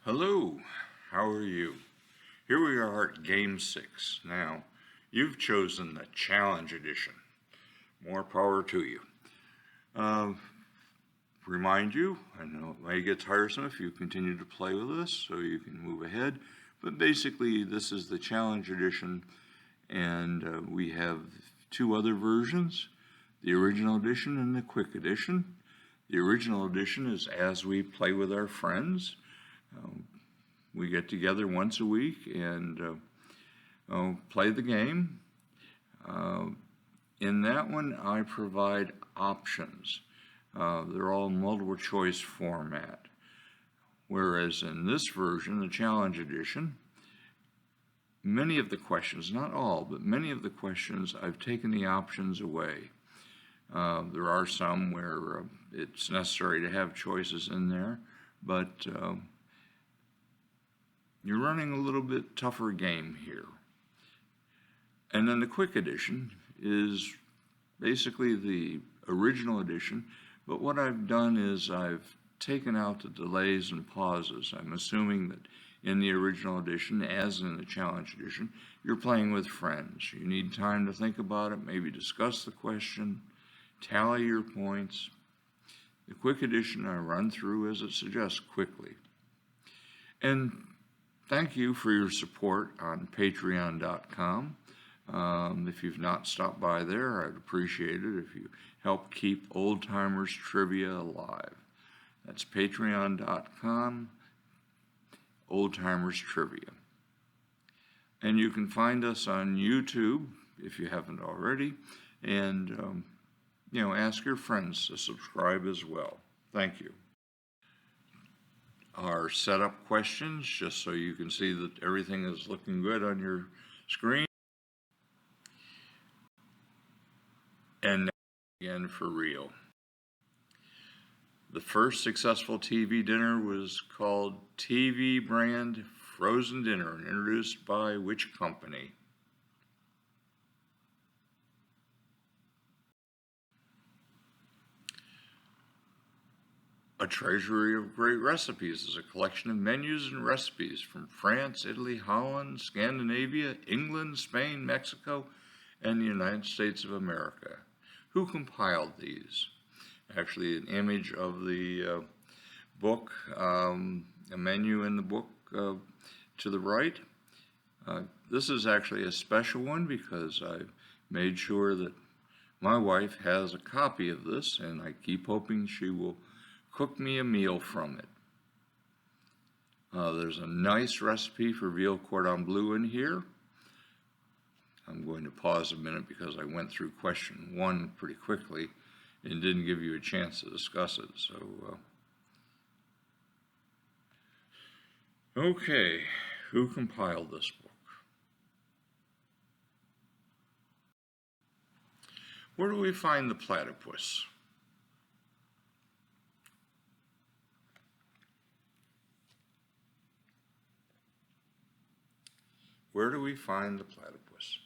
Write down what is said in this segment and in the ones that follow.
Hello, how are you? Here we are at Game 6. Now, you've chosen the Challenge Edition. More power to you. Remind you, I know it may get tiresome if you continue to play with us, so you can move ahead. But basically, this is the Challenge Edition, and we have two other versions, the Original Edition and the Quick Edition. The Original Edition is as we play with our friends. We get together once a week and play the game. In that one, I provide options. They're all multiple choice format. Whereas in this version, the Challenge Edition, many of the questions, not all, but many of the questions, I've taken the options away. There are some where it's necessary to have choices in there, but you're running a little bit tougher game here. And then the Quick Edition is basically the Original Edition, but what I've done is I've taken out the delays and pauses. I'm assuming that in the Original Edition, as in the Challenge Edition, you're playing with friends. You need time to think about it, maybe discuss the question, tally your points. The Quick Edition I run through as it suggests quickly. And thank you for your support on patreon.com. If you've not stopped by there, I'd appreciate it if you help keep OldTimers trivia alive. That's patreon.com, OldTimers trivia. And you can find us on YouTube if you haven't already, and ask your friends to subscribe as well. Thank you. Our setup questions, just so you can see that everything is looking good on your screen. And again for real. The first successful TV dinner was called TV brand frozen dinner, and introduced by which company? A Treasury of Great Recipes is a collection of menus and recipes from France, Italy, Holland, Scandinavia, England, Spain, Mexico, and the United States of America. Who compiled these? Actually, an image of the book, a menu in the book to the right. This is actually a special one because I've made sure that my wife has a copy of this, and I keep hoping she will cook me a meal from it. There's a nice recipe for veal cordon bleu in here. I'm going to pause a minute because I went through question 1 pretty quickly and didn't give you a chance to discuss it. So, okay, who compiled this book? Where do we find the platypus? Where do we find the platypus?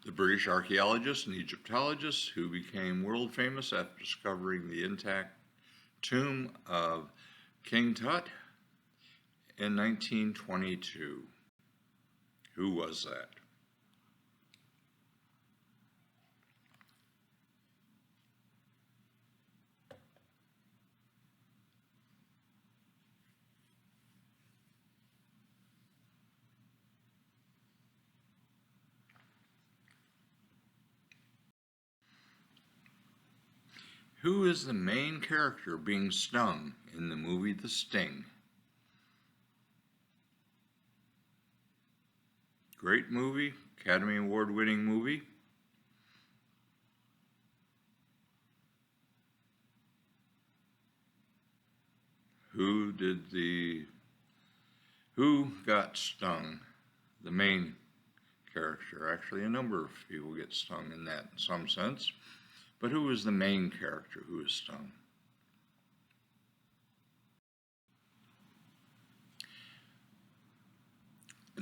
The British archaeologist and Egyptologist who became world famous after discovering the intact tomb of King Tut in 1922. Who was that? Who is the main character being stung in the movie The Sting? Great movie, Academy Award winning movie. Who got stung? The main character. Actually, a number of people get stung in that in some sense. But who was the main character who was stung?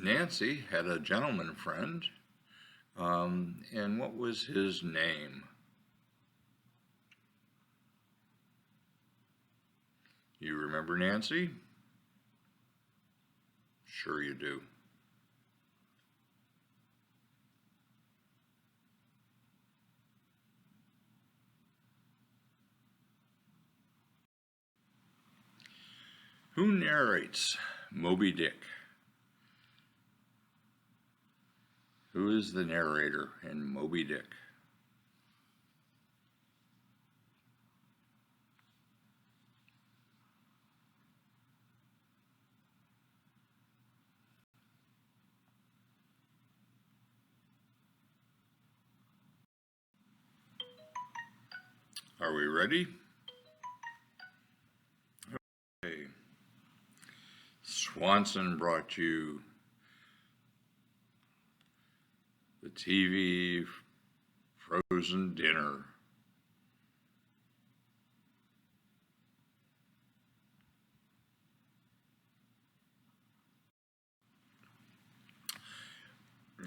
Nancy had a gentleman friend And what was his name? You remember Nancy? Sure you do. Who narrates Moby Dick? Who is the narrator in Moby Dick? Are we ready? Okay. Swanson brought you the TV frozen dinner.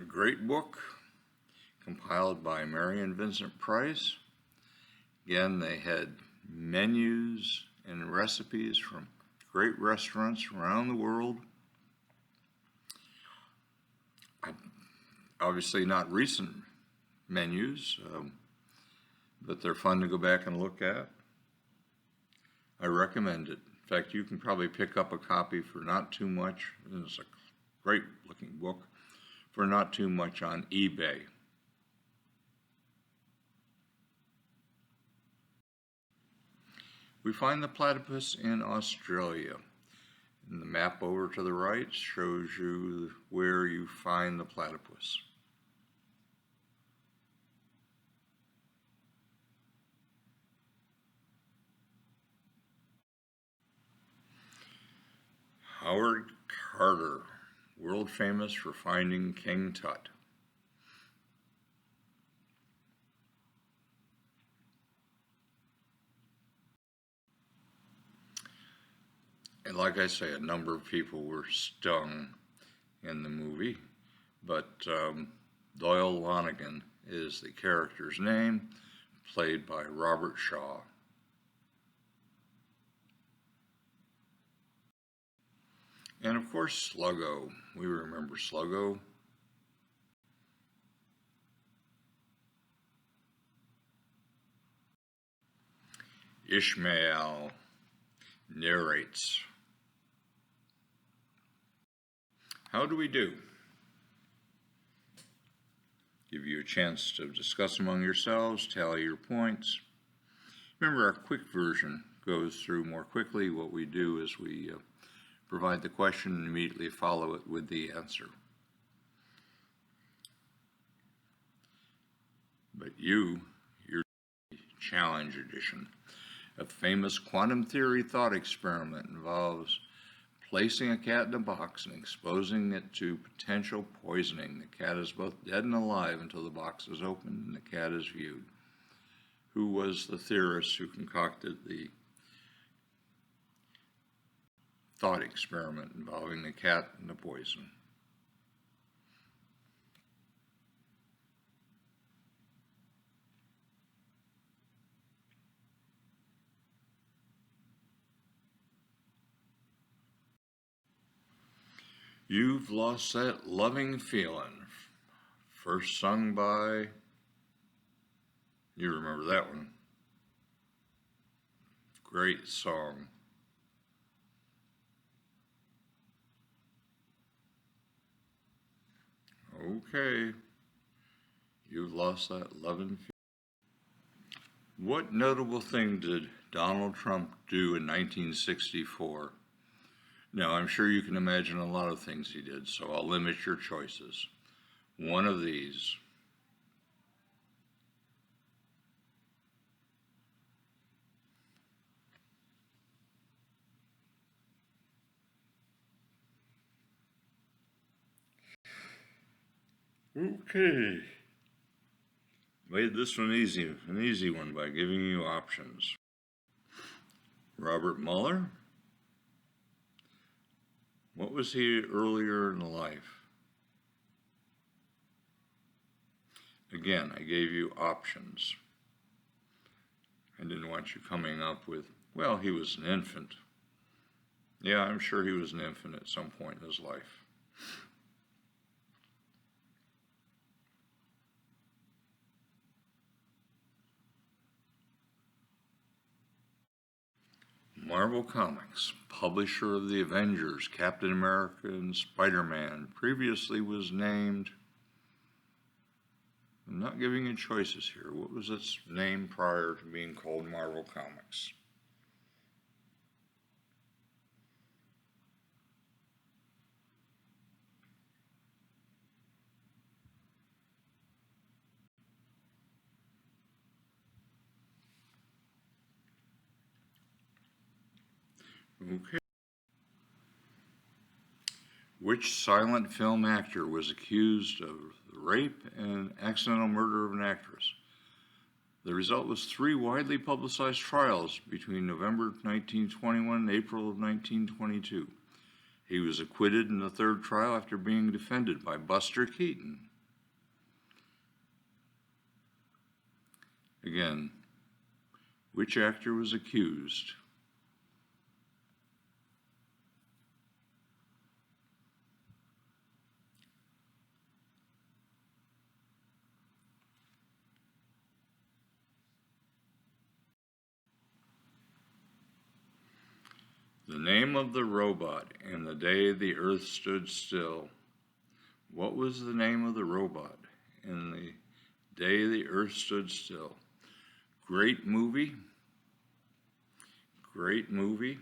A great book compiled by Marion Vincent Price. Again, they had menus and recipes from great restaurants around the world. Obviously not recent menus, but they're fun to go back and look at. I recommend it. In fact, you can probably pick up a copy for not too much. It's a great looking book for not too much on eBay. We find the platypus in Australia. And the map over to the right shows you where you find the platypus. Howard Carter, world famous for finding King Tut. And like I say, a number of people were stung in the movie, but Doyle Lonigan is the character's name, played by Robert Shaw. And of course, Sluggo. We remember Sluggo. Ishmael narrates. How do we do? Give you a chance to discuss among yourselves, tally your points. Remember, our quick version goes through more quickly. What we do is we provide the question and immediately follow it with the answer. But your challenge edition. A famous quantum theory thought experiment involves placing a cat in a box and exposing it to potential poisoning. The cat is both dead and alive until the box is opened and the cat is viewed. Who was the theorist who concocted the thought experiment involving the cat and the poison? You've Lost That Lovin Feelin, first sung by, you remember that one. Great song. Okay, You've Lost That Lovin Feelin. What notable thing did Donald Trump do in 1964? Now, I'm sure you can imagine a lot of things he did, so I'll limit your choices. One of these. Okay. Made this one easy, an easy one by giving you options. Robert Mueller. What was he earlier in life? Again, I gave you options. I didn't want you coming up with, well, he was an infant. Yeah, I'm sure he was an infant at some point in his life. Marvel Comics, publisher of the Avengers, Captain America, and Spider-Man, previously was named, I'm not giving you choices here, what was its name prior to being called Marvel Comics? Okay. Which silent film actor was accused of rape and accidental murder of an actress? The result was 3 widely publicized trials between November 1921 and April of 1922. He was acquitted in the 3rd trial after being defended by Buster Keaton. Again, which actor was accused? The name of the robot in The Day the Earth Stood Still. What was the name of the robot in The Day the Earth Stood Still? Great movie. Great movie.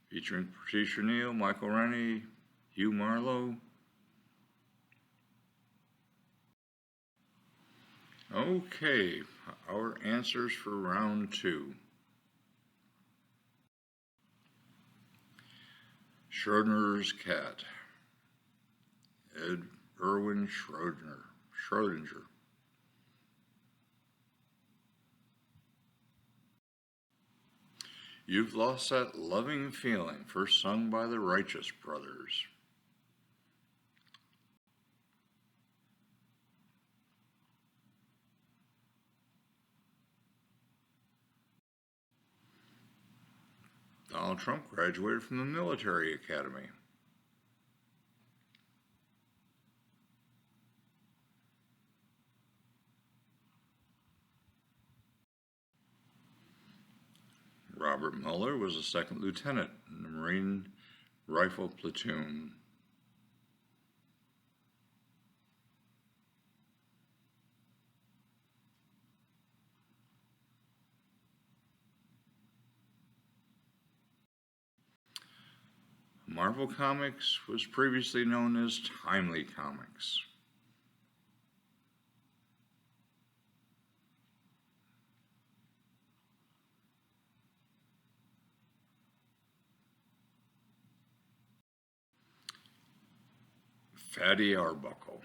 Featuring Patricia Neal, Michael Rennie, Hugh Marlowe. Okay, our answers for round 2. Schrodinger's cat. Erwin Schrodinger. You've Lost That Lovin Feelin, first sung by the Righteous Brothers. Donald Trump graduated from the military academy. Robert Mueller was a 2nd lieutenant in the Marine Rifle Platoon. Marvel Comics was previously known as Timely Comics. Fatty Arbuckle,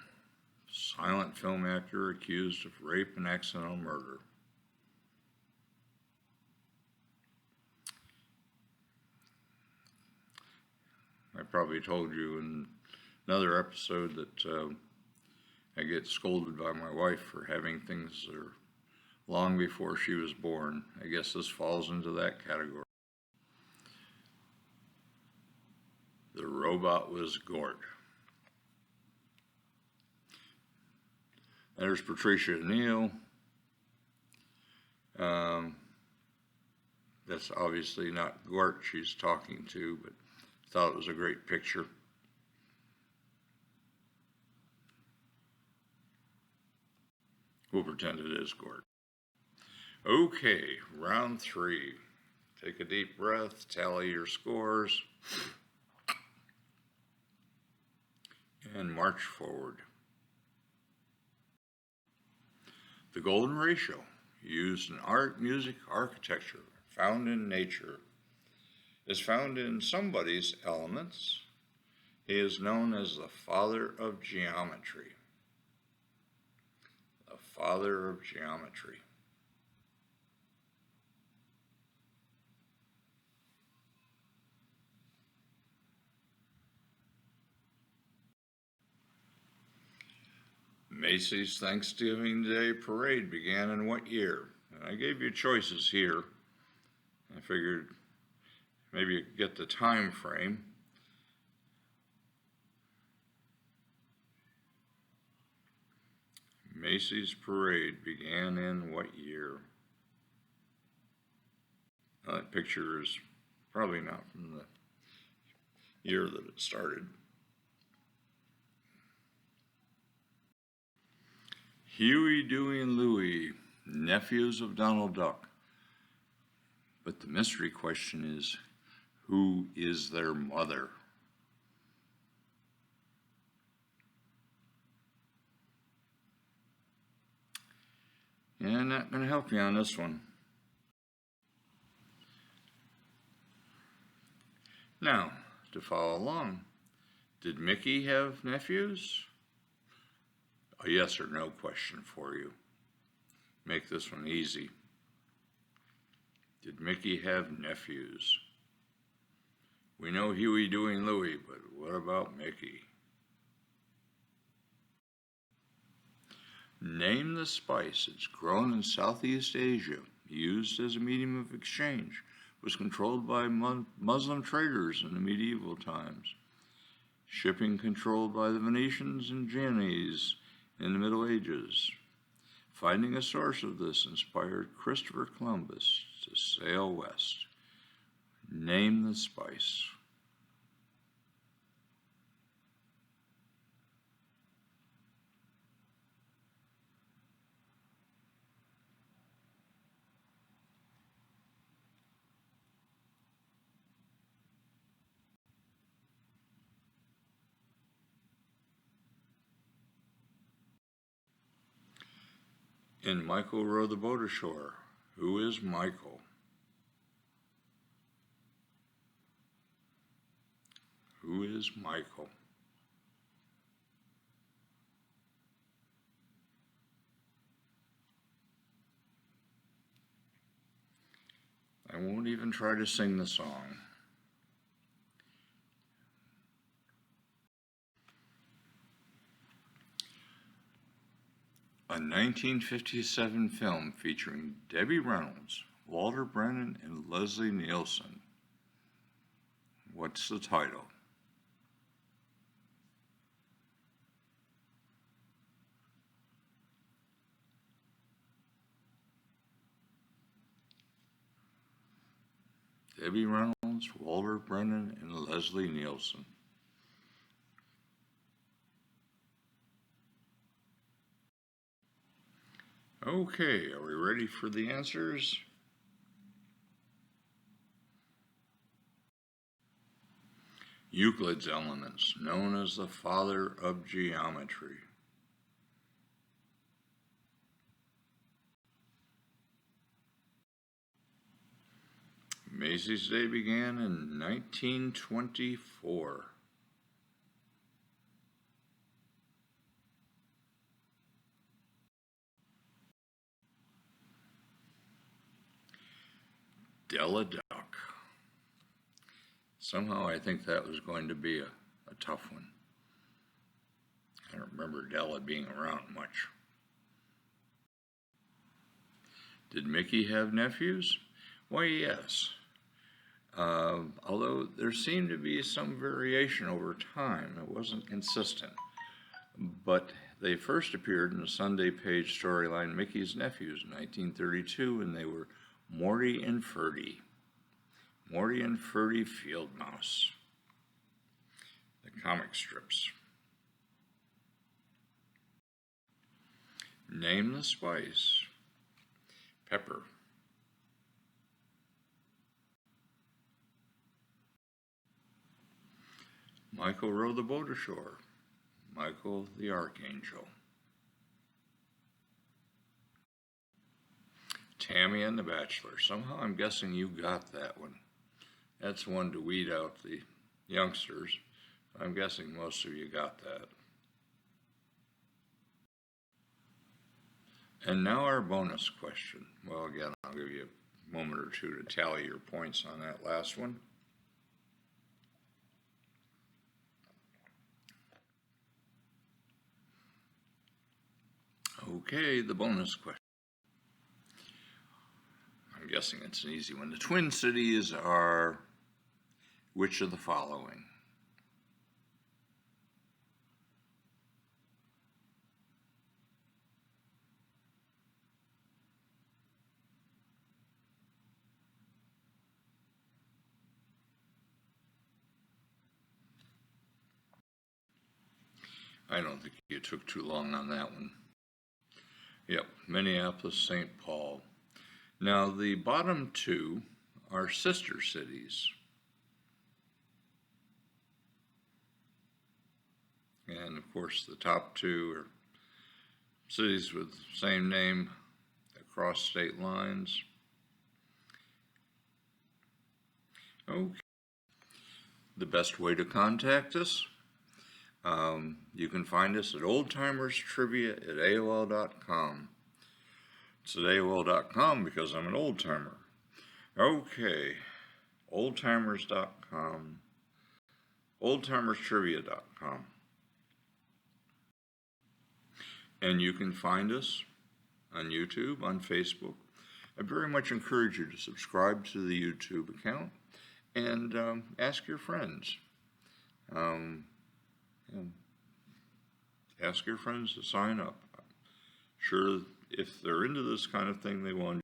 silent film actor accused of rape and accidental murder. I probably told you in another episode that I get scolded by my wife for having things that are long before she was born. I guess this falls into that category. The robot was Gort. There's Patricia Neal. That's obviously not Gort she's talking to, but I thought it was a great picture. We'll pretend it is Gort. Okay, round 3. Take a deep breath, tally your scores, and march forward. The golden ratio, used in art, music, architecture, found in nature, is found in somebody's elements. He is known as the father of geometry. The father of geometry. Macy's Thanksgiving Day Parade began in what year? And I gave you choices here. I figured maybe you could get the time frame. Macy's Parade began in what year? Now, that picture is probably not from the year that it started. Huey, Dewey, and Louie, nephews of Donald Duck. But the mystery question is, who is their mother? And I'm not going to help you on this one. Now, to follow along, did Mickey have nephews? A yes or no question for you. Make this one easy. Did Mickey have nephews? We know Huey, Dewey, and Louie, but what about Mickey? Name the spice. It's grown in Southeast Asia, used as a medium of exchange, was controlled by Muslim traders in the medieval times. Shipping controlled by the Venetians and Genoese in the Middle Ages. Finding a source of this inspired Christopher Columbus to sail west. Name the spice. In Michael Rowed the Boat Ashore, who is Michael? Who is Michael? I won't even try to sing the song. A 1957 film featuring Debbie Reynolds, Walter Brennan, and Leslie Nielsen. What's the title? Debbie Reynolds, Walter Brennan, and Leslie Nielsen. Okay, are we ready for the answers? Euclid's Elements, known as the father of geometry. Macy's Day began in 1924. Della Duck. Somehow I think that was going to be a tough one. I don't remember Della being around much. Did Mickey have nephews? Why, yes. Although there seemed to be some variation over time. It wasn't consistent. But they first appeared in the Sunday page storyline Mickey's Nephews in 1932, and they were Morty and Ferdy. Morty and Ferdy Field Mouse. The comic strips. Name the spice. Pepper. Michael Rowed the Boat Ashore. Michael the Archangel. Tammy and the Bachelor. Somehow I'm guessing you got that one. That's one to weed out the youngsters. I'm guessing most of you got that. And now our bonus question. Well, again, I'll give you a moment or two to tally your points on that last one. Okay, the bonus question. I'm guessing it's an easy one. The Twin Cities are which of the following? I don't think you took too long on that one. Yep, Minneapolis, St. Paul. Now, the bottom two are sister cities. And of course, the top two are cities with the same name across state lines. Okay. The best way to contact us, you can find us at oldtimerstrivia@aol.com. It's at AOL.com because I'm an old timer. Okay, oldtimers.com, oldtimerstrivia.com. And you can find us on YouTube, on Facebook. I very much encourage you to subscribe to the YouTube account and ask your friends. Ask your friends to sign up. Sure, if they're into this kind of thing, they want.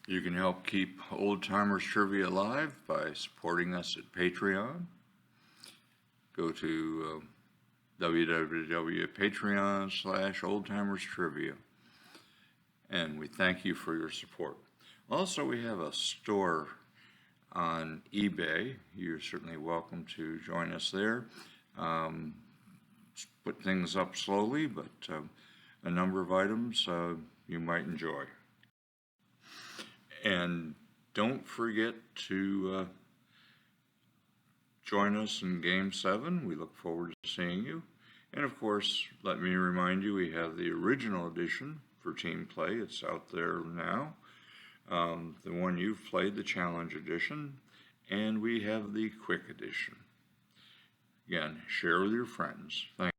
You can help keep Old Timers Trivia alive by supporting us at Patreon. Go to www.patreon.com/oldtimerstrivia. And we thank you for your support. Also, we have a store on eBay. You're certainly welcome to join us there. Put things up slowly, but a number of items you might enjoy. And don't forget to join us in Game 7. We look forward to seeing you. And of course, let me remind you, we have the original edition for Team Play. It's out there now. The one you've played, the Challenge Edition. And we have the Quick Edition. Again, share with your friends. Thank you.